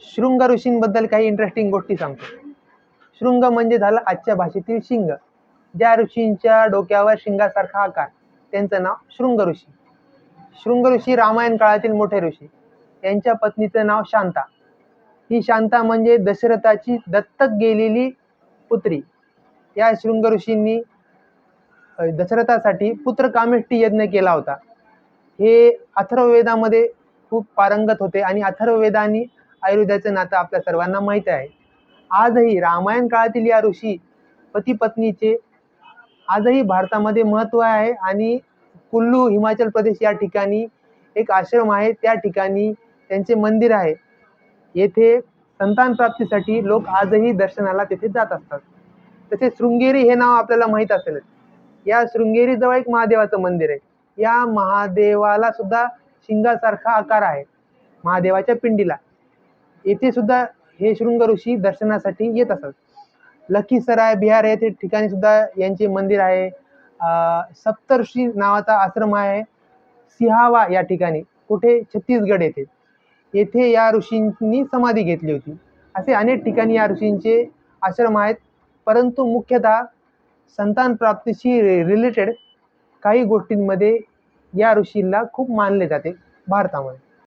शृंग ऋषींबद्दल काही इंटरेस्टिंग गोष्टी सांगतो. शृंग म्हणजे झालं आजच्या भाषेतील शिंग. ज्या ऋषींच्या डोक्यावर शिंगासारखा आकार, त्यांचं नाव शृंग ऋषी. शृंग ऋषी रामायण काळातील मोठे ऋषी. यांच्या पत्नीचं नाव शांता. ही शांता म्हणजे दशरथाची दत्तक गेलेली पुत्री. या शृंग ऋषींनी दशरथासाठी पुत्रकामेष्टी यज्ञ केला होता. हे अथर्ववेदामध्ये खूप पारंगत होते आणि अथर्ववेद आणि आयुर्वेदाचं नातं आपल्या सर्वांना माहीत आहे. आजही रामायण काळातील या ऋषी पती पत्नीचे आजही भारतामध्ये महत्त्व आहे. आणि कुल्लू हिमाचल प्रदेश या ठिकाणी एक आश्रम आहे, त्या ठिकाणी त्यांचे मंदिर आहे. येथे संतान प्राप्तीसाठी लोक आजही दर्शनाला तिथे जात असतात. तसेच शृंगेरी हे नाव आपल्याला माहीत असेलच. या शृंगेरी जवळ एक महादेवाचं मंदिर आहे. या महादेवाला सुद्धा शिंगासारखा आकार आहे, महादेवाच्या पिंडीला. येथे सुद्धा हे शृंग ऋषी दर्शनासाठी येत असतात. लखीसराय बिहार येथे ठिकाणी सुद्धा यांचे मंदिर आहे. सप्तर्षी नावाचा आश्रम आहे सिहावा या ठिकाणी, कुठे छत्तीसगड येथे. येथे या ऋषींनी समाधी घेतली होती. असे अनेक ठिकाणी या ऋषींचे आश्रम आहेत. परंतु मुख्यतः संतान प्राप्तीशी रिलेटेड काही गोष्टींमध्ये या ऋषींना खूप मानले जाते भारतामध्ये.